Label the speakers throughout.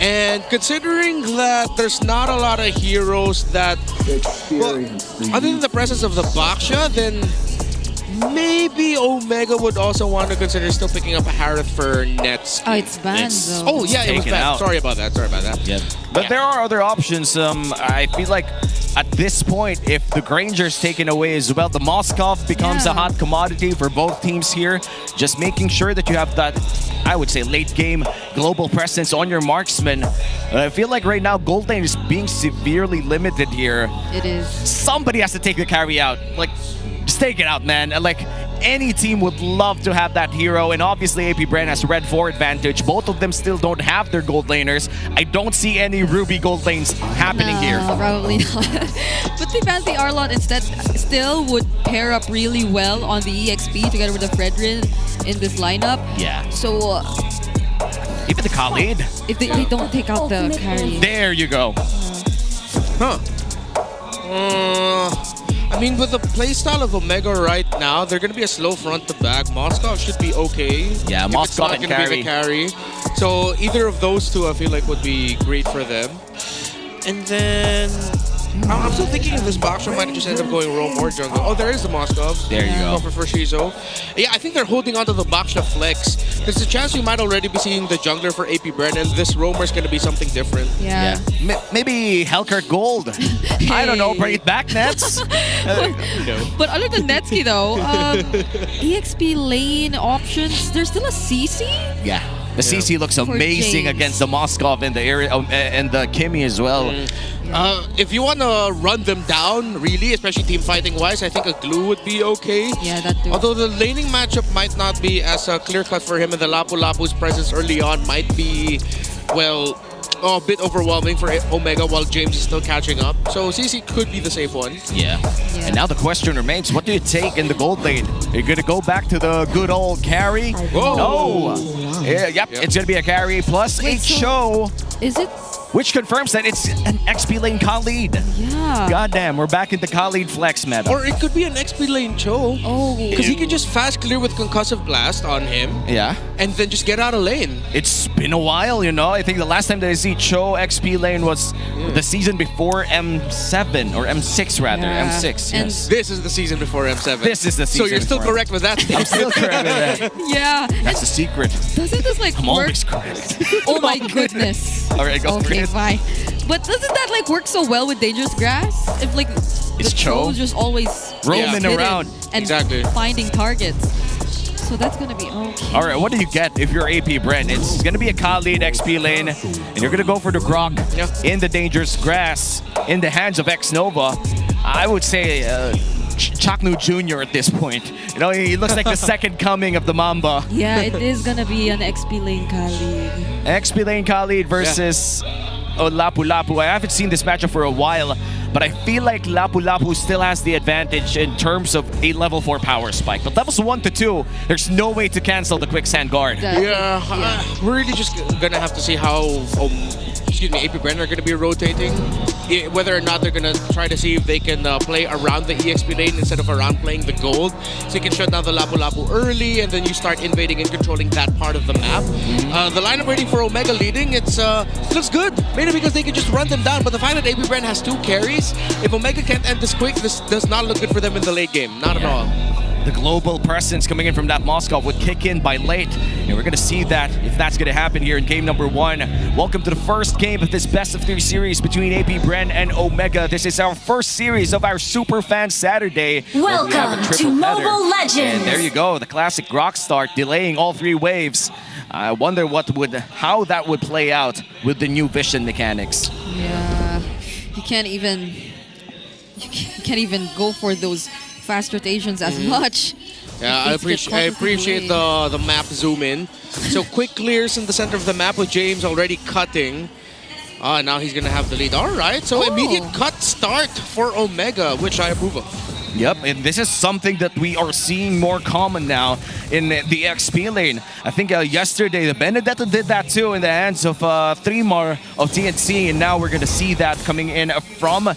Speaker 1: And considering that there's not a lot of heroes that, well, other than the presence of the Baksha, then maybe Omega would also want to consider still picking up a Harith for Nets.
Speaker 2: Oh, it's banned though.
Speaker 1: Oh yeah, it was banned.
Speaker 3: Out.
Speaker 1: Sorry about that.
Speaker 3: Yeah. But there are other options. I feel like at this point, if the Granger's taken away as well, the Moskov becomes a hot commodity for both teams here. Just making sure that you have that, I would say, late game global presence on your marksman. I feel like right now Gold Lane is being severely limited here.
Speaker 2: It is.
Speaker 3: Somebody has to take the carry out. Like, just take it out, man. Like, any team would love to have that hero, and obviously AP Bren has Red 4 advantage. Both of them still don't have their gold laners. I don't see any Ruby gold lanes happening here.
Speaker 2: Probably not. But the Fancy Arlot instead still would pair up really well on the EXP together with the Fredrin in this lineup.
Speaker 3: Yeah.
Speaker 2: So
Speaker 3: even the Khalid.
Speaker 2: If they don't take out the carry.
Speaker 3: There you go.
Speaker 1: Huh. I mean, with the playstyle of Omega right now, they're going to be a slow front to back. Moskov should be okay.
Speaker 3: Yeah, Moskov and
Speaker 1: It's not going to be the carry. So either of those two, I feel like, would be great for them. And then I'm still thinking if this Baksha might just end up going roam or jungle. Oh, there is the Moskov.
Speaker 3: There you go.
Speaker 1: For Shizo. Yeah, I think they're holding on to the Baksha flex. There's a chance we might already be seeing the jungler for AP Bren, and this roamer's going to be something different.
Speaker 2: Yeah.
Speaker 3: Maybe Hellcurt Gold. I don't know, bring it back, Nets.
Speaker 2: But other than Netsky though, EXP lane options, there's still a CC?
Speaker 3: Yeah. The CC looks amazing against the Moskov and the area and the Kimmy as well.
Speaker 1: If you want to run them down, really, especially team fighting wise, I think a glue would be okay.
Speaker 2: Yeah, that too.
Speaker 1: Although the laning matchup might not be as clear-cut for him, and the Lapu Lapu's presence early on might be, well, a bit overwhelming for Omega while James is still catching up. So CC could be the safe one.
Speaker 3: Yeah. And now the question remains, what do you take in the gold lane? Are you going to go back to the good old carry?
Speaker 1: Whoa.
Speaker 3: No. Yep, it's going to be a carry plus
Speaker 2: Wait,
Speaker 3: show.
Speaker 2: Is it?
Speaker 3: Which confirms that it's an XP lane Khalid.
Speaker 2: Yeah.
Speaker 3: Goddamn, we're back into Khalid flex meta.
Speaker 1: Or it could be an XP lane Cho.
Speaker 2: Oh.
Speaker 1: Because he can just fast clear with Concussive Blast on him.
Speaker 3: Yeah.
Speaker 1: And then just get out of lane.
Speaker 3: It's been a while, you know. I think the last time that I see Cho XP lane was the season before M7 or M6 rather.
Speaker 2: Yeah.
Speaker 3: M6.
Speaker 2: And
Speaker 3: yes.
Speaker 1: This is the season before M7.
Speaker 3: This is the season.
Speaker 1: So you're still
Speaker 3: before
Speaker 1: correct with that.
Speaker 3: I'm still correct with that.
Speaker 2: Yeah.
Speaker 3: That's the secret.
Speaker 2: Doesn't this like
Speaker 3: I'm
Speaker 2: work?
Speaker 3: always correct.
Speaker 2: Oh my goodness.
Speaker 3: All right, go for
Speaker 2: Okay,
Speaker 3: it.
Speaker 2: fine. But doesn't that like work so well with Dangerous Grass? If like
Speaker 3: It's
Speaker 2: the
Speaker 3: Cho
Speaker 2: Cho's just always
Speaker 3: roaming
Speaker 2: hidden
Speaker 3: around.
Speaker 2: and
Speaker 1: Exactly.
Speaker 2: finding targets. So that's gonna be okay.
Speaker 3: All right, what do you get if you're AP Bren? It's going to be a Khalid XP lane, and you're going to go for the Grok in the Dangerous Grass, in the hands of X-Nova. I would say Chaknu Jr. at this point. You know, he looks like the second coming of the Mamba.
Speaker 2: Yeah, it is gonna be an XP lane Khalid.
Speaker 3: XP lane Khalid versus Lapu Lapu. I haven't seen this matchup for a while, but I feel like Lapu Lapu still has the advantage in terms of a level 4 power spike. But levels 1 to 2, there's no way to cancel the quicksand guard.
Speaker 1: We're really just gonna have to see how AP Bren are gonna be rotating. Whether or not they're gonna try to see if they can play around the EXP lane instead of around playing the gold. So you can shut down the Lapu Lapu early, and then you start invading and controlling that part of the map. The lineup rating for Omega leading, it looks good. Mainly because they can just run them down. But the fact that AP Bren has 2 carries, if Omega can't end this quick, this does not look good for them in the late game. Not at all.
Speaker 3: The global presence coming in from that Moskov would kick in by late. And we're going to see that if that's going to happen here in game number 1. Welcome to the first game of this best of 3 series between AP Bren and Omega. This is our first series of our Super Fan Saturday.
Speaker 4: Welcome to Mobile Legends.
Speaker 3: And there you go, the classic Grok start, delaying all 3 waves. I wonder how that would play out with the new vision mechanics.
Speaker 2: Yeah, you can't even go for those fast rotations as much.
Speaker 1: Yeah, I appreciate the map zoom in. So quick clears in the center of the map with James already cutting. Now he's gonna have the lead. All right, so immediate cut start for Omega, which I approve of.
Speaker 3: Yep, and this is something that we are seeing more common now in the XP lane. I think yesterday the Benedetta did that too in the hands of Three-Mar of TNC, and now we're gonna see that coming in from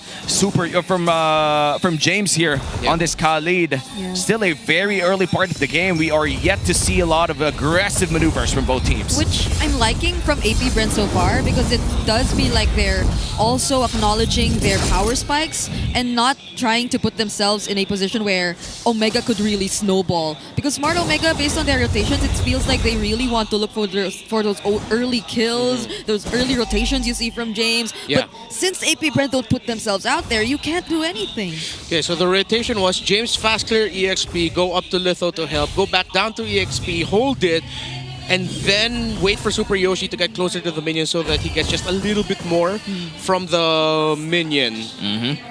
Speaker 3: James here on this Khalid.
Speaker 2: Yeah.
Speaker 3: Still a very early part of the game. We are yet to see a lot of aggressive maneuvers from both teams.
Speaker 2: Which I'm liking from AP Bren so far, because it does feel like they're also acknowledging their power spikes and not trying to put themselves in a position where Omega could really snowball. Because Smart Omega, based on their rotations, it feels like they really want to look for those early kills, those early rotations you see from James.
Speaker 1: Yeah.
Speaker 2: But since AP Bren don't put themselves out there, you can't do anything.
Speaker 1: Okay, so the rotation was James fast clear EXP, go up to Litho to help, go back down to EXP, hold it, and then wait for Super Yoshi to get closer to the minion so that he gets just a little bit more from the minion.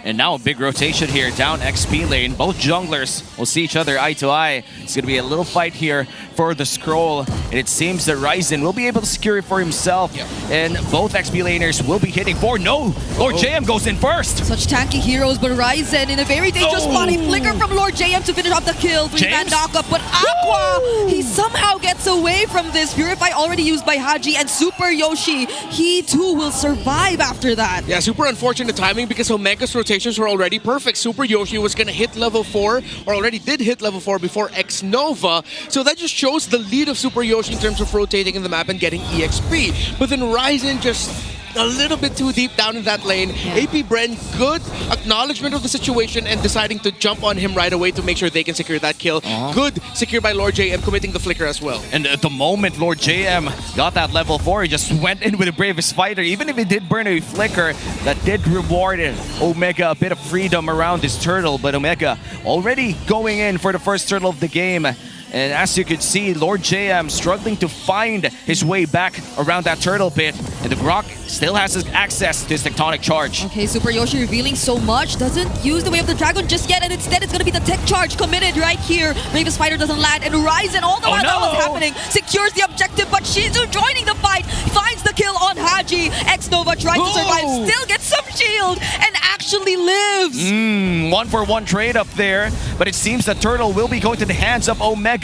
Speaker 3: And now a big rotation here down XP lane. Both junglers will see each other eye to eye. It's going to be a little fight here for the scroll. And it seems that Ryzen will be able to secure it for himself. And both XP laners will be hitting for. No! Lord JM goes in first!
Speaker 2: Such tanky heroes, but Ryzen in a very dangerous spot. A flicker from Lord JM to finish off the kill. 3-man knockup, but Aqua, he somehow gets away from this. Purify already used by Haji, and Super Yoshi, he too will survive after that.
Speaker 1: Yeah, super unfortunate timing because Omega's rotations were already perfect. Super Yoshi was going to hit level 4, or already did hit level 4 before X-Nova. So that just shows the lead of Super Yoshi in terms of rotating in the map and getting EXP. But then Ryzen just a little bit too deep down in that lane. AP Bren, good acknowledgement of the situation and deciding to jump on him right away to make sure they can secure that kill. Good secure by Lord JM, committing the flicker as well.
Speaker 3: And at the moment Lord JM got that level 4, he just went in with the bravest fighter. Even if he did burn a flicker, that did reward Omega a bit of freedom around his turtle. But Omega already going in for the first turtle of the game. And as you can see, Lord JM struggling to find his way back around that turtle pit. And the Grok still has his access to his tectonic charge.
Speaker 2: Okay, Super Yoshi revealing so much. Doesn't use the Way of the Dragon just yet. And instead, it's going to be the tech charge committed right here. Bravest Fighter doesn't land. And Ryzen, all the while that was happening, secures the objective. But Shizu joining the fight. Finds the kill on Haji. X-Nova tries to survive. Still gets some shield. And actually lives.
Speaker 3: 1-for-1 trade up there. But it seems that turtle will be going to the hands of Omega.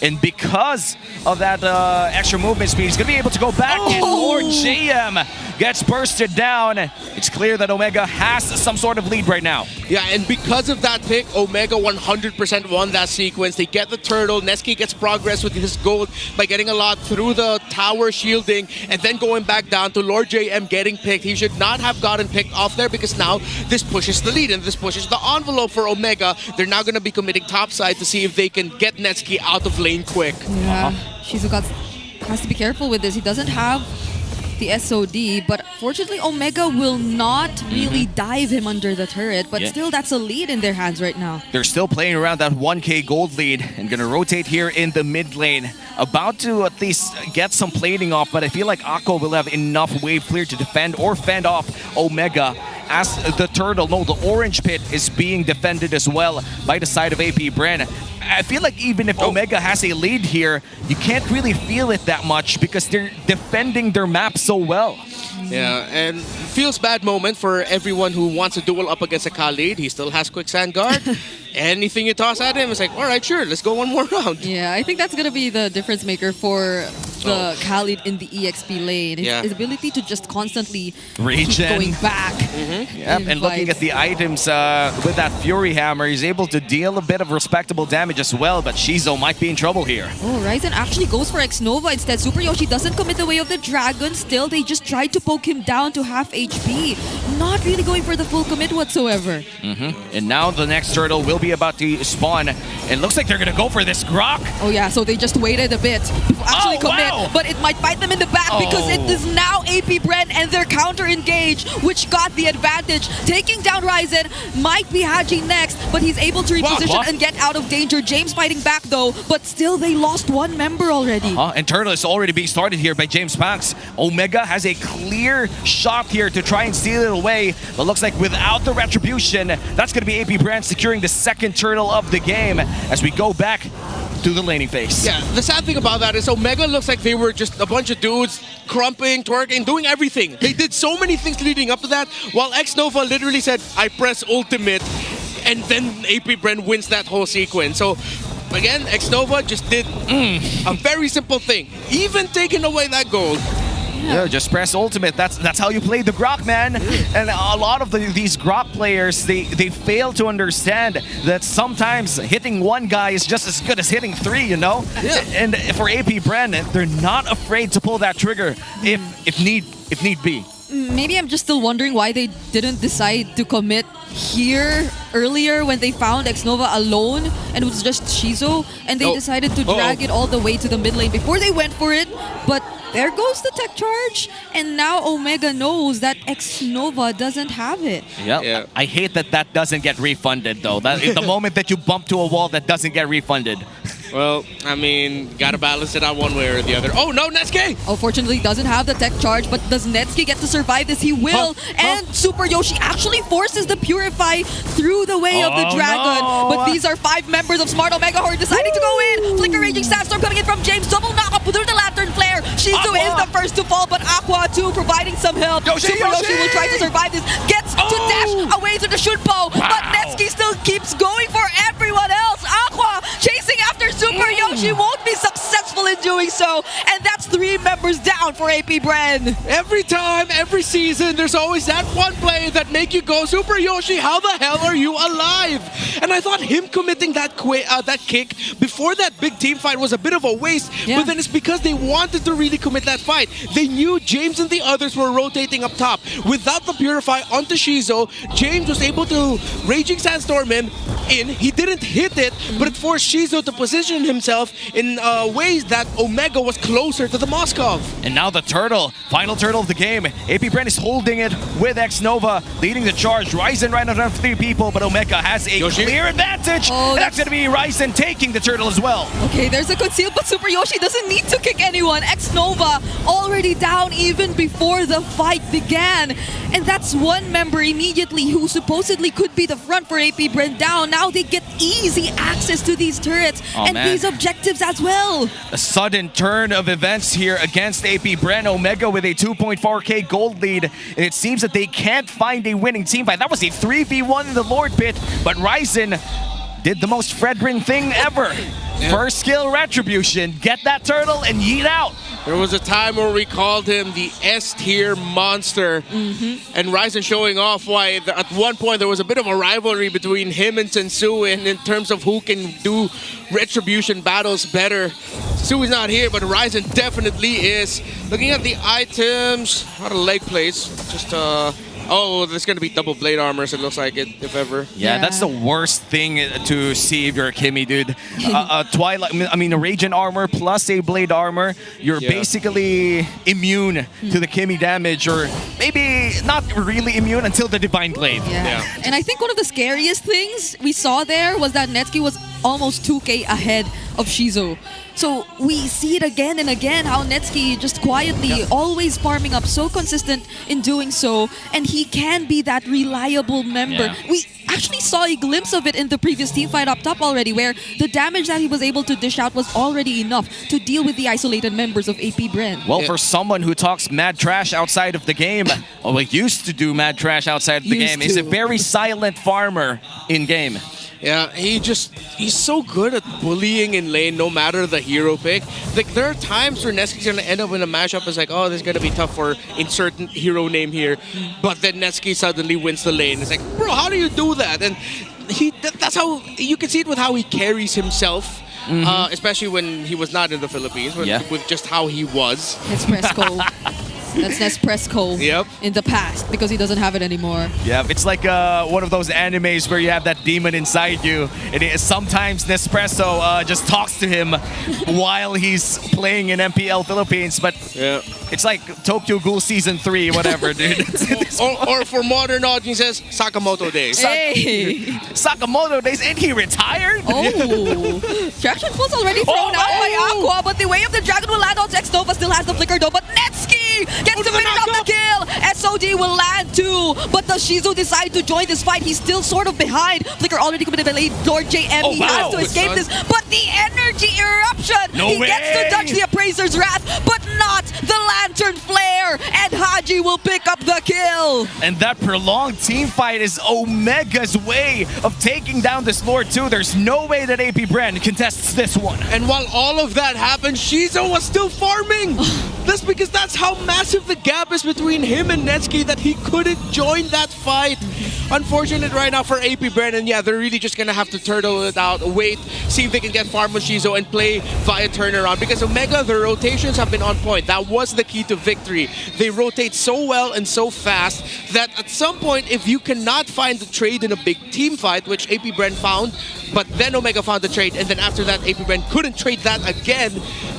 Speaker 3: And because of that extra movement speed, he's going to be able to go back. And Lord JM gets bursted down. It's clear that Omega has some sort of lead right now.
Speaker 1: Yeah, and because of that pick, Omega 100% won that sequence. They get the turtle. Neski gets progress with his gold by getting a lot through the tower shielding and then going back down to Lord JM getting picked. He should not have gotten picked off there because now this pushes the lead and this pushes the envelope for Omega. They're now going to be committing topside to see if they can get Neski out of lane quick.
Speaker 2: Yeah, Shizu has to be careful with this. He doesn't have the SOD, but fortunately Omega will not really dive him under the turret, but still that's a lead in their hands right now.
Speaker 3: They're still playing around that 1k gold lead and gonna rotate here in the mid lane. About to at least get some plating off, but I feel like Aqua will have enough wave clear to defend or fend off Omega. As the turtle, no, the orange pit is being defended as well by the side of AP Bren. I feel like even if Omega has a lead here, you can't really feel it that much because they're defending their map so well.
Speaker 1: Yeah, and feels bad moment for everyone who wants to duel up against a Khalid. He still has quicksand guard. Anything you toss at him, it's like, all right, sure, let's go one more round.
Speaker 2: Yeah, I think that's going to be the difference maker for the Khalid in the EXP lane. His ability to just constantly keep going back.
Speaker 3: Yep, and looking at the items with that Fury Hammer, he's able to deal a bit of respectable damage as well, but Shizo might be in trouble here.
Speaker 2: Oh, Ryzen actually goes for X-Nova instead. Super Yoshi doesn't commit the Way of the Dragon. Still, they just tried to poke him down to half HP. Not really going for the full commit whatsoever.
Speaker 3: And now the next turtle will be about to spawn. It looks like they're going to go for this Grok.
Speaker 2: Oh yeah, so they just waited a bit to actually commit. But it might bite them in the back because it is now AP Bren and their counter engage, which got the advantage. Taking down Ryzen might be Haji next, but he's able to reposition and get out of danger. James fighting back though, but still they lost one member already.
Speaker 3: And turtle is already being started here by James Panks. Omega has a clear shot here to try and steal it away, but looks like without the retribution, that's going to be AP Bren securing the second turtle of the game as we go back to the laning phase.
Speaker 1: Yeah, the sad thing about that is Omega looks like they were just a bunch of dudes crumping, twerking, doing everything. They did so many things leading up to that, while X-Nova literally said, I press ultimate. and then AP Bren wins that whole sequence. So again, Xnova just did a very simple thing. Even taking away that gold.
Speaker 3: Yeah, just press ultimate. That's how you play the Grok, man. And a lot of these Grok players, they fail to understand that sometimes hitting one guy is just as good as hitting three, you know?
Speaker 1: Yeah.
Speaker 3: And for AP Bren, they're not afraid to pull that trigger if need be.
Speaker 2: Maybe I'm just still wondering why they didn't decide to commit here earlier when they found Xnova alone and it was just Shizo, and they decided to drag it all the way to the mid lane before they went for it. But there goes the tech charge, and now Omega knows that Xnova doesn't have it.
Speaker 3: Yep.
Speaker 1: Yeah.
Speaker 3: I hate that doesn't get refunded, though. That the moment that you bump to a wall, that doesn't get refunded.
Speaker 1: Well, I mean, gotta balance it out one way or the other. Oh no, Netsuke!
Speaker 2: Unfortunately, doesn't have the tech charge, but does Netsuke get to survive this? He will. And Super Yoshi actually forces the Purify through the way of the Dragon.
Speaker 3: No.
Speaker 2: But these are 5 members of Smart Omega who are deciding to go in. Flicker Raging Sandstorm coming in from James. Double knock-up through the Lantern Flare. Shizu is the first to fall, but Aqua too providing some help. Super Yoshi will try to survive this. Gets to dash away to the Shunpo. But Netsuke still keeps going for everyone else. Aqua chasing after Super Yoshi won't be successful in doing so. And that's 3 members down for AP Bren.
Speaker 1: Every time, every season, there's always that one play that make you go, Super Yoshi, how the hell are you alive? And I thought him committing that kick before that big team fight was a bit of a waste.
Speaker 2: Yeah.
Speaker 1: But then it's because they wanted to really commit that fight. They knew James and the others were rotating up top. Without the Purify onto Shizo, James was able to Raging Sandstorm him in. He didn't hit it, but it forced Shizo to position himself in ways that Omega was closer to the Moskov.
Speaker 3: And now the turtle, final turtle of the game. AP Bren is holding it with Xnova, leading the charge. Ryzen right out of 3 people, but Omega has a clear advantage.
Speaker 2: Oh,
Speaker 3: and that's going to be Ryzen taking the turtle as well.
Speaker 2: Okay, there's a conceal, but Super Yoshi doesn't need to kick anyone. Xnova already down even before the fight began. And that's one member immediately who supposedly could be the front for AP Bren down. Now they get easy access to these turrets and these objectives as well.
Speaker 3: A sudden turn of events here against AP Bren. Omega with a 2.4k gold lead. And it seems that they can't find a winning team fight. That was a 3v1 in the Lord Pit, but Ryzen did the most Fredrin thing ever. First skill Retribution. Get that turtle and yeet out.
Speaker 1: There was a time where we called him the S-tier monster. And Ryzen showing off why at one point there was a bit of a rivalry between him and Sensu in terms of who can do Retribution battles better. Sensu's not here, but Ryzen definitely is. Looking at the items, a lot of leg plates. Just oh, there's going to be double blade armors, it looks like it, if ever.
Speaker 3: Yeah, that's the worst thing to see if you're a Kimmy, dude. Twilight, I mean, a Radiant armor plus a blade armor, you're basically immune to the Kimmy damage, or maybe not really immune until the Divine Glaive.
Speaker 2: Yeah. And I think one of the scariest things we saw there was that Netsuke was almost 2k ahead of Shizo. So we see it again and again how Netsuke just quietly always farming up, so consistent in doing so, and he can be that reliable member. We actually saw a glimpse of it in the previous team fight up top already, where the damage that he was able to dish out was already enough to deal with the isolated members of AP Bren.
Speaker 3: Well, for someone who talks mad trash outside of the game, or used to do mad trash outside of the game, he's a very silent farmer in game.
Speaker 1: Yeah, he's so good at bullying in lane no matter the hero pick. Like, there are times where Netsuke's gonna end up in a mashup, it's like, oh, this is gonna be tough for insert hero name here. But then Netsuke suddenly wins the lane. It's like, bro, how do you do that? And that's how, you can see it with how he carries himself. Especially when he was not in the Philippines, with just how he was.
Speaker 2: Nespresso. That's Nespresso in the past, because he doesn't have it anymore.
Speaker 3: Yeah, it's like one of those animes where you have that demon inside you, and sometimes Nespresso just talks to him while he's playing in MPL Philippines, but it's like Tokyo Ghoul Season 3, whatever, dude.
Speaker 1: or for modern audiences, Sakamoto Days.
Speaker 2: Hey!
Speaker 3: Sakamoto Days, and he retired?
Speaker 2: Oh! Traction Pulse already thrown out by Aqua, but the way of the Dragon will land on Xnova, still has the flicker though, but Netsuke gets to finish off the kill! SOD will land too, but does Shizu decide to join this fight? He's still sort of behind. Flicker already committed the late Lord JM. He has to escape this, but the energy eruption! He gets to dodge the Appraiser's wrath, but not the Lantern Flare! And Haji will pick up the kill.
Speaker 3: And that prolonged team fight is Omega's way of taking down this Lord too. There's no way that AP Bren contests this one.
Speaker 1: And while all of that happened, Shizo was still farming. That's because that's how massive the gap is between him and Netsky that he couldn't join that fight. Unfortunate right now for AP Bren, and yeah, they're really just gonna have to turtle it out, wait, see if they can get farm on Shizo and play via turnaround, because Omega, their rotations have been on point. That was the key to victory. They rotate so well and so fast that at some point, if you cannot find the trade in a big team fight, which AP Bren found, but then Omega found the trade, and then after that, AP Bren couldn't trade that again,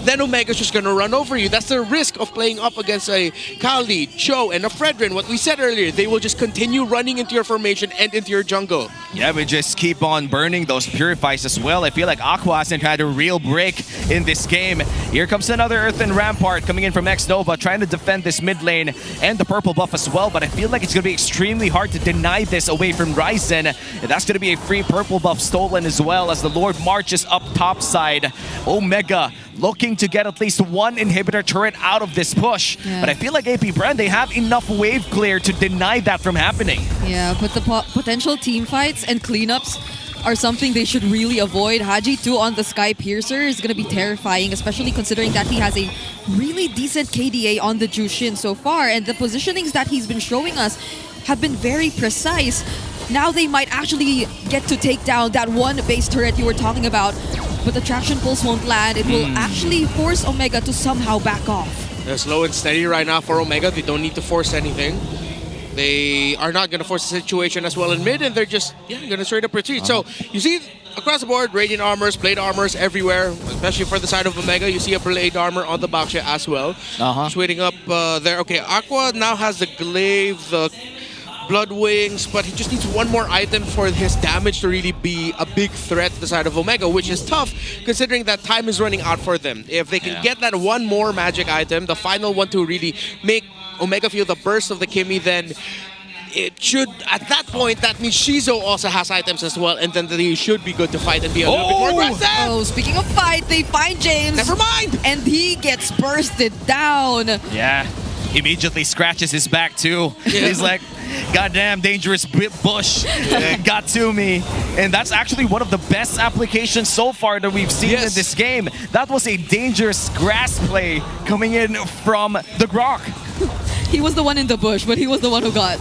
Speaker 1: then Omega's just gonna run over you. That's the risk of playing up against a Kali, Cho, and a Fredrin. What we said earlier, they will just continue running into your formation and into your jungle.
Speaker 3: Yeah, we just keep on burning those purifies as well. I feel like Aqua hasn't had a real break in this game. Here comes another Earthen Rampart coming in from X-Nova, trying to defend this mid lane and the purple buff as well, but I feel like it's going to be extremely hard to deny this away from Ryzen. And that's going to be a free purple buff stolen as well as the Lord marches up top side. Omega looking to get at least one inhibitor turret out of this push.
Speaker 2: Yeah.
Speaker 3: But I feel like AP Bren, they have enough wave clear to deny that from happening.
Speaker 2: Yeah, but the potential team fights and cleanups are something they should really avoid. Haji 2 on the Sky Piercer is going to be terrifying, especially considering that he has a really decent KDA on the Jushin so far, and the positionings that he's been showing us have been very precise. Now they might actually get to take down that one base turret you were talking about, but the traction pulse won't land. It will actually force Omega to somehow back off.
Speaker 1: They're slow and steady right now for Omega. They don't need to force anything. They are not going to force the situation as well in mid, and they're just going to straight up retreat. So you see across the board, Radiant Armors, Blade Armors everywhere, especially for the side of Omega. You see a Blade Armor on the Baksha as well. Just waiting up there. Okay, Aqua now has the Glaive, the Blood Wings, but he just needs one more item for his damage to really be a big threat to the side of Omega, which is tough considering that time is running out for them. If they can get that one more magic item, the final one to really make Omega feel the burst of the Kimmy, then it should, at that point, that means Shizo also has items as well, and then they should be good to fight and be a little bit more aggressive.
Speaker 2: Oh, speaking of fight, they find James.
Speaker 1: Never mind!
Speaker 2: And he gets bursted down.
Speaker 3: Yeah, immediately scratches his back too. He's like, goddamn dangerous bush got to me. And that's actually one of the best applications so far that we've seen in this game. That was a dangerous grass play coming in from the Grok.
Speaker 2: He was the one in the bush, but he was the one who got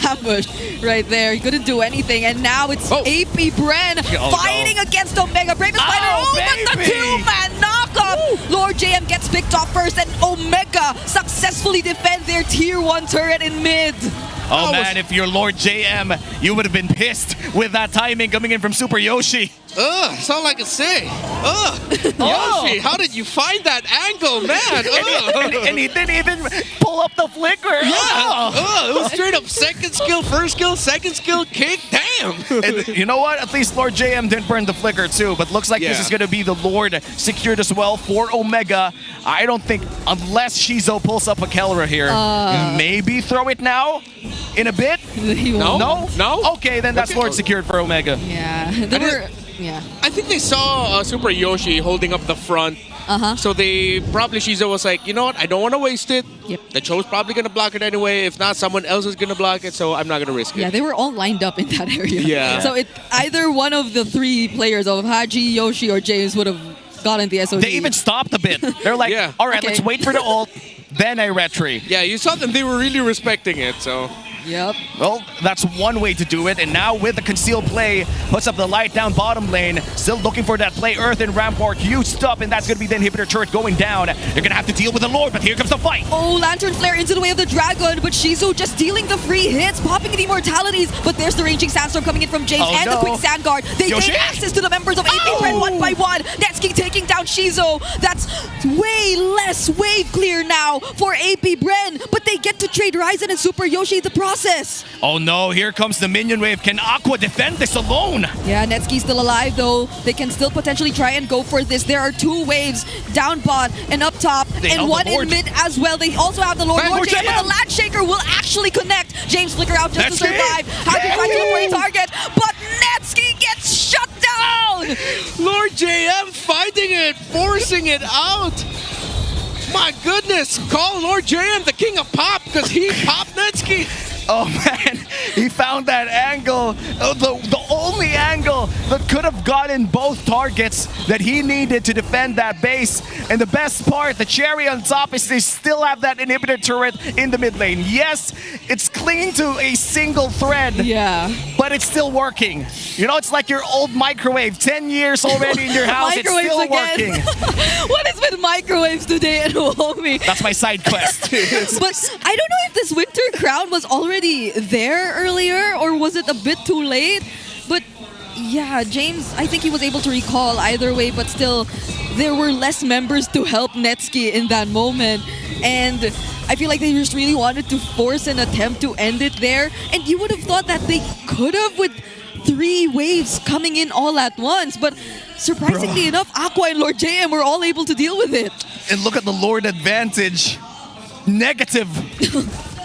Speaker 2: ambushed right there. He couldn't do anything, and now it's AP Bren fighting against Omega. Bravest fighter, but the two-man knockup! Lord JM gets picked off first, and Omega successfully defend their tier 1 turret in mid.
Speaker 3: Oh man, if you're Lord JM, you would have been pissed with that timing coming in from Super Yoshi.
Speaker 1: That's all I can say. Yoshi, how did you find that angle, man?
Speaker 3: And he didn't even pull up the flicker.
Speaker 1: It was straight up second skill, first skill, second skill, kick. Damn.
Speaker 3: And you know what? At least Lord JM didn't burn the flicker too, but looks like this is going to be the Lord secured as well for Omega. I don't think, unless Shizo pulls up a Kelra here, maybe throw it now in a bit? No? Okay, then that's Lord secured for Omega.
Speaker 2: Yeah.
Speaker 1: I think they saw Super Yoshi holding up the front. So they probably, Shizo was like, you know what, I don't want to waste it. The Cho's probably going to block it anyway. If not, someone else is going to block it, so I'm not going to risk it.
Speaker 2: Yeah, they were all lined up in that area. So either one of the three players of Haji, Yoshi, or James would have gotten the SOD.
Speaker 3: They even stopped a bit. They're like, all right, let's wait for the ult, then I retry.
Speaker 1: Yeah, you saw them. They were really respecting it, so...
Speaker 3: Well, that's one way to do it, and now with the concealed play, puts up the light down bottom lane, still looking for that play. Earthen Rampart used up, and that's going to be the inhibitor turret going down. They're going to have to deal with the Lord, but here comes the fight.
Speaker 2: Oh, Lantern Flare into the way of the Dragon, but Shizu just dealing the free hits, popping the immortalities, but there's the raging sandstorm coming in from James and the quick sand guard. They gain access to the members of AP Bren one by one. Netsky taking down Shizu. That's way less wave clear now for AP Bren, but they get to trade Ryzen and Super Yoshi the process.
Speaker 3: Oh no, here comes the minion wave. Can Aqua defend this alone?
Speaker 2: Yeah, Netsky's still alive though. They can still potentially try and go for this. There are two waves, down bot and up top, and one in mid as well. They also have the Lord JM, but the Land Shaker will actually connect. James flicker out just to survive. Haji tries to look for a target, but Netsky gets shut down!
Speaker 1: Lord JM fighting it, forcing it out. My goodness! Call Lord JM the king of pop because he popped Netsky.
Speaker 3: Oh man, he found that angle, the only angle that could have gotten both targets that he needed to defend that base. And the best part, the cherry on top, is they still have that inhibitor turret in the mid lane. Yes, it's clinging to a single thread,
Speaker 2: Yeah.
Speaker 3: but it's still working. You know, it's like your old microwave, 10 years already in your house, it's
Speaker 2: Microwaves
Speaker 3: still
Speaker 2: again.
Speaker 3: working.
Speaker 2: What is with microwaves today at Naomi?
Speaker 3: That's my side quest.
Speaker 2: But I don't know if this winter crown was already there earlier or was it a bit too late. But yeah, James, I think he was able to recall either way, but still there were less members to help Netsky in that moment. And I feel like they just really wanted to force an attempt to end it there. And you would have thought that they could have with 3 waves coming in all at once. But surprisingly enough, Aqua and Lord JM were all able to deal with it.
Speaker 3: And look at the Lord advantage. Negative.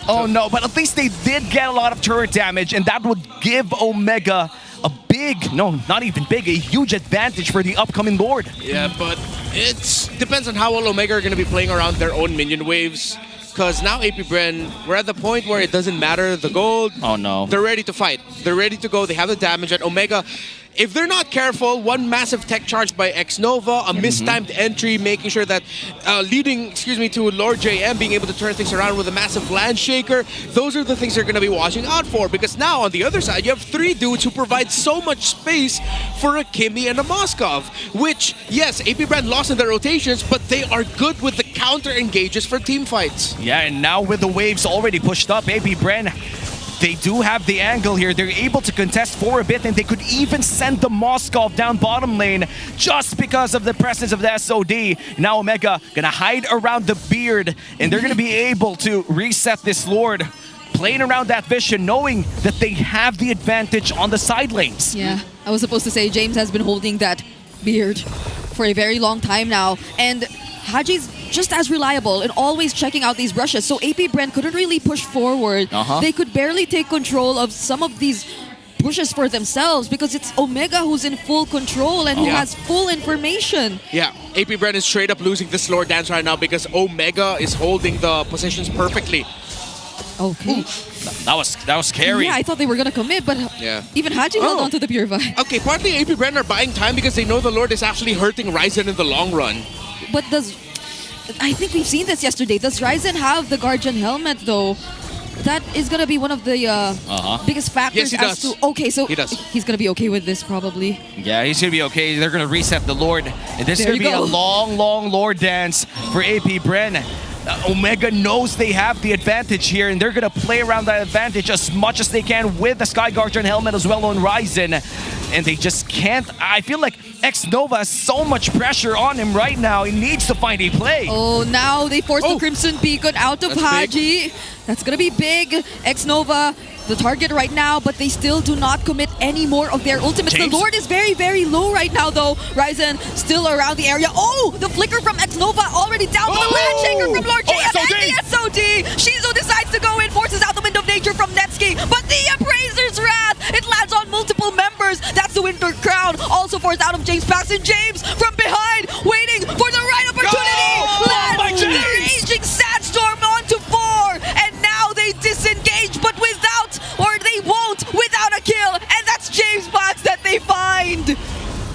Speaker 3: Oh no, but at least they did get a lot of turret damage, and that would give Omega a big, no, not even big, a huge advantage for the upcoming Lord.
Speaker 1: Yeah, but it depends on how well Omega are going to be playing around their own minion waves. Because now AP Bren, we're at the point where it doesn't matter the gold.
Speaker 3: Oh no.
Speaker 1: They're ready to fight. They're ready to go. They have the damage. And Omega, if they're not careful, one massive tech charge by X-Nova, a mistimed entry, making sure that leading, to Lord JM, being able to turn things around with a massive land shaker, those are the things they're going to be watching out for. Because now, on the other side, you have 3 dudes who provide so much space for a Kimmy and a Moskov, which, yes, AP Bren lost in their rotations, but they are good with the counter engages for team fights.
Speaker 3: Yeah, and now with the waves already pushed up, AP Bren, they do have the angle here. They're able to contest for a bit, and they could even send the Moskov down bottom lane just because of the presence of the SOD. Now Omega gonna hide around the beard, and they're gonna be able to reset this Lord, playing around that vision, knowing that they have the advantage on the side lanes.
Speaker 2: Yeah, I was supposed to say James has been holding that beard for a very long time now, and Haji's just as reliable and always checking out these brushes. So AP Bren couldn't really push forward. They could barely take control of some of these pushes for themselves because it's Omega who's in full control and who has full information.
Speaker 1: Yeah, AP Bren is straight up losing this Lord Dance right now because Omega is holding the positions perfectly.
Speaker 2: Okay.
Speaker 3: That was scary.
Speaker 2: Yeah, I thought they were gonna commit, but even Haji held on to the Purify.
Speaker 1: Okay, partly AP Bren are buying time because they know the Lord is actually hurting Ryzen in the long run.
Speaker 2: But I think we've seen this yesterday. Does Ryzen have the Guardian helmet though? That is gonna be one of the biggest factors.
Speaker 1: Yes, he does.
Speaker 2: Okay, so
Speaker 1: he does.
Speaker 2: He's gonna be okay with this probably.
Speaker 3: Yeah, he's gonna be okay. They're gonna reset the Lord, and this is
Speaker 2: There
Speaker 3: gonna
Speaker 2: you
Speaker 3: be a
Speaker 2: go.
Speaker 3: long Lord dance for AP Bren. Omega knows they have the advantage here, and they're gonna play around that advantage as much as they can with the Sky Guardian helmet as well on Ryzen. And they just can't. I feel like X-Nova has so much pressure on him right now. He needs to find a play.
Speaker 2: Oh, now they forced the Crimson Beacon out of
Speaker 1: That's
Speaker 2: Haji. That's gonna be big. X-Nova, the target right now, but they still do not commit any more of their ultimates.
Speaker 3: James?
Speaker 2: The Lord is very low right now though. Ryzen still around the area. Oh, the flicker from X-Nova already down with the land shaker from Lord JM and the SOD. Shizu decides to go in, forces out the Wind of Nature from Netsky, but the Appraiser's Wrath, it lands on multiple members. That's the Winter Crown, also forced out of James Paxton. James from behind, waiting for the right opportunity. Lands the Raging Sandstorm onto 4, and now they disengage, but without, or they won't, without a kill, and that's James Pax that they find.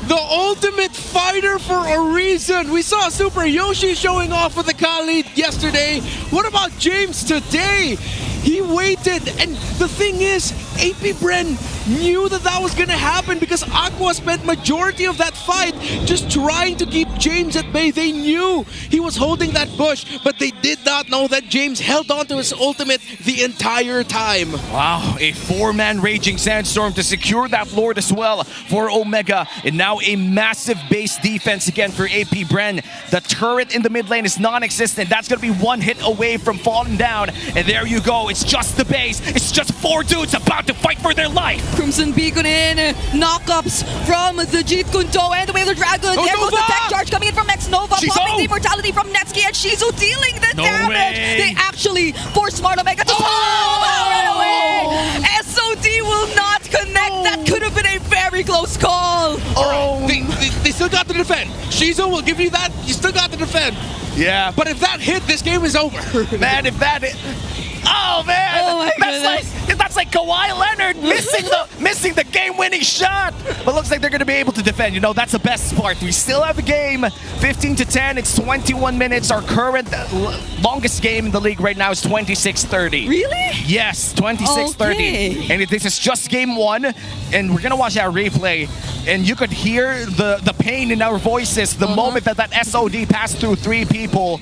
Speaker 1: The ultimate fighter for a reason. We saw Super Yoshi showing off with the Khalid yesterday. What about James today? He waited, and the thing is, AP Bren knew that was gonna happen because Aqua spent majority of that fight just trying to keep James at bay. They knew he was holding that bush, but they did not know that James held on to his ultimate the entire time.
Speaker 3: Wow, a 4-man Raging Sandstorm to secure that Lord as well for Omega. And now a massive base defense again for AP Bren. The turret in the mid lane is non-existent. That's going to be 1 hit away from falling down. And there you go. It's just the base. It's just 4 dudes about to fight for their life.
Speaker 2: Crimson Beacon in, knockups from the Jeet Kunto and the Wailer Dragon. There goes the tech charge coming in from X-Nova, popping the immortality from Netsky, and Shizu dealing the damage.
Speaker 3: Way.
Speaker 2: They actually force Smart Omega to power away. SOD will not connect. That could have been a very close call.
Speaker 1: They still got the defend. Shizo will give you that. You still got to defend.
Speaker 3: Yeah.
Speaker 1: But if that hit, this game is over.
Speaker 3: Man, if that hit... Oh, man.
Speaker 2: Oh, my goodness.
Speaker 3: That's like Kawhi Leonard missing the game-winning shot. But looks like they're going to be able to defend. You know, that's the best part. We still have a game. 15-10. It's 21 minutes. Our current longest game in the league right now is 26-30.
Speaker 2: Really?
Speaker 3: Yes, 26-30.
Speaker 2: Okay.
Speaker 3: And this is just game one. And we're going to watch that replay. And you could hear the pain in our voices the moment that SOD passed through 3 people.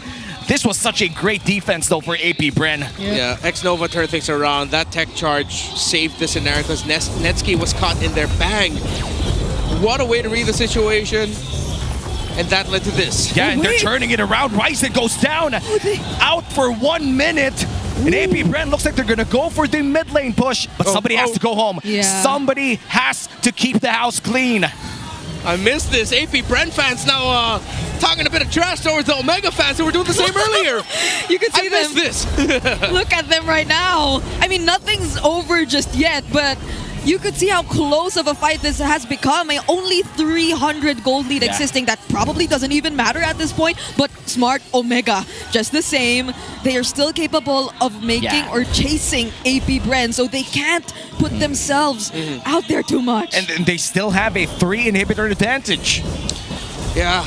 Speaker 3: This was such a great defense, though, for AP Bren.
Speaker 1: Yeah, X-Nova turned things around. That tech charge saved the scenario because Netsky was caught in their bang. What a way to read the situation. And that led to this.
Speaker 3: Yeah, and they're turning it around. Ryzen goes down, out for 1 minute. And AP Bren looks like they're going to go for the mid lane push, but somebody has to go home.
Speaker 2: Yeah.
Speaker 3: Somebody has to keep the house clean.
Speaker 1: I missed this. AP Bren fans now talking a bit of trash towards the Omega fans who were doing the same earlier.
Speaker 2: You can see
Speaker 1: I missed this.
Speaker 2: Look at them right now. I mean, nothing's over just yet, but you could see how close of a fight this has become. I mean, only 300 gold lead existing. That probably doesn't even matter at this point, but Smart Omega, just the same. They are still capable of making or chasing AP Bren, so they can't put themselves out there too much.
Speaker 3: And they still have a 3 inhibitor advantage.
Speaker 1: Yeah,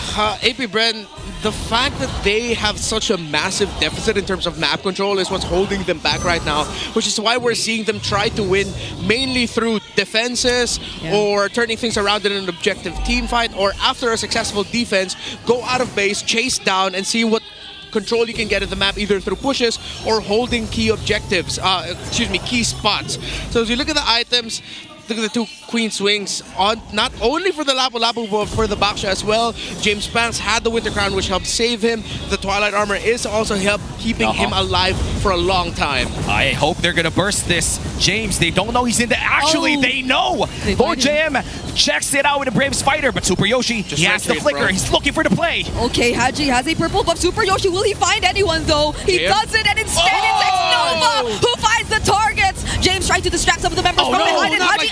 Speaker 1: AP Bren, the fact that they have such a massive deficit in terms of map control is what's holding them back right now, which is why we're seeing them try to win mainly through defenses or turning things around in an objective team fight, or after a successful defense, go out of base, chase down, and see what control you can get at the map either through pushes or holding key objectives, key spots. So as you look at the items, look at the 2 Queen Swings, on not only for the Lapu-Lapu but for the Baksha as well. James Spence had the Winter Crown, which helped save him. The Twilight Armor is also help keeping him alive for a long time.
Speaker 3: I hope they're going to burst this. James, they don't know he's in the... Actually, they know! Lord JM checks it out with a Braves fighter, but Super Yoshi, he has the flicker. He's looking for the play.
Speaker 2: Okay, Haji has a purple buff. Super Yoshi, will he find anyone though? He doesn't, and instead it's X-Nova who finds the targets. James trying to distract some of the members from behind, and Haji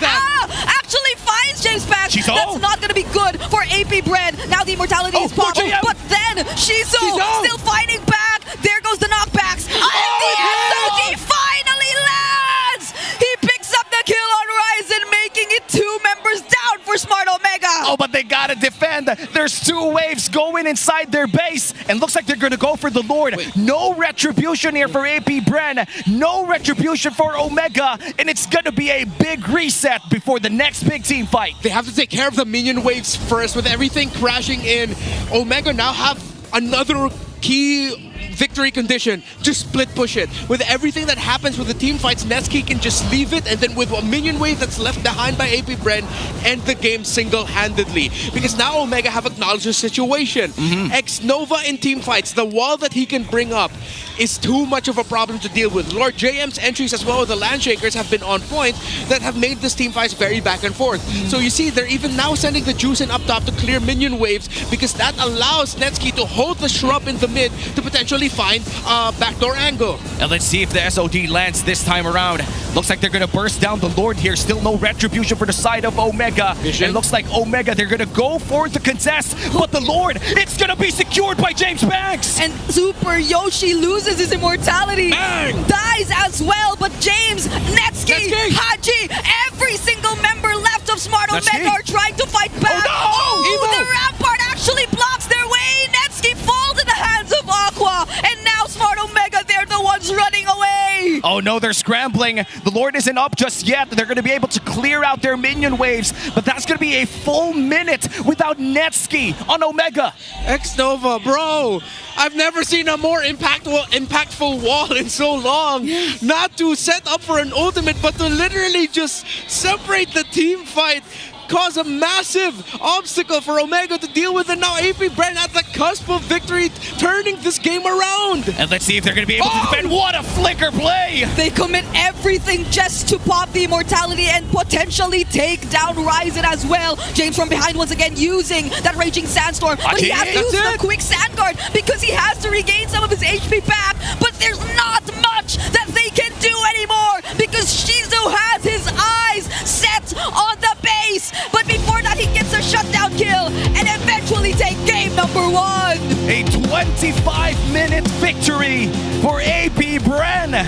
Speaker 2: actually finds James back. That's not going to be good for AP Bren. Now the immortality is popped, but then Shizo still fighting back. There goes the knockbacks, and the SOD finally lands. He picks up the kill on Ryzen, making it 2 members down for Smart Omega.
Speaker 3: Oh, but they gotta defend. There's 2 waves going inside their base, and looks like they're gonna go for the Lord. No retribution here for AP Bren. No retribution for Omega, and it's gonna be a big reset before the next big team fight.
Speaker 1: They have to take care of the minion waves first. With everything crashing in, Omega now have another key victory condition. Just split push it. With everything that happens with the team fights, Netsky can just leave it, and then with a minion wave that's left behind by AP Bren, end the game single-handedly. Because now Omega have acknowledged the situation. X-Nova in team fights, the wall that he can bring up is too much of a problem to deal with. Lord JM's entries as well as the Landshakers have been on point that have made this team fights very back and forth. So you see, they're even now sending the Juice in up top to clear minion waves, because that allows Netsky to hold the shrub in the mid to potentially find a backdoor angle.
Speaker 3: And let's see if the SOD lands this time around. Looks like they're going to burst down the Lord here. Still no retribution for the side of Omega. It looks like Omega, they're going to go for the contest, but the Lord, it's going to be secured by James Banks.
Speaker 2: And Super Yoshi loses his immortality. Dies as well, but James, Netsky, Haji, every single member left of Smart Omega are trying to fight back. The Rampart actually blocks their way. Netsky falls in the hands of Aqua, and now Smart Omega, they're the ones running away.
Speaker 3: Oh no, they're scrambling. The Lord isn't up just yet. They're going to be able to clear out their minion waves, but that's going to be a full minute without Netsky on Omega.
Speaker 1: X-Nova, bro, I've never seen a more impactful wall in so long. Not to set up for an ultimate, but to literally just separate the team fight, cause a massive obstacle for Omega to deal with, and now AP Bren at the cusp of victory, turning this game around.
Speaker 3: And let's see if they're going to be able to defend. What a flicker play!
Speaker 2: They commit everything just to pop the immortality and potentially take down Ryzen as well. James from behind once again using that Raging Sandstorm, but he has to use the quick Sand Guard because he has to regain some of his HP back, but there's not much that they can do anymore because Shizu has his eyes set on the base. But before that, he gets a shutdown kill, and eventually
Speaker 3: 25-minute victory for AP Bren.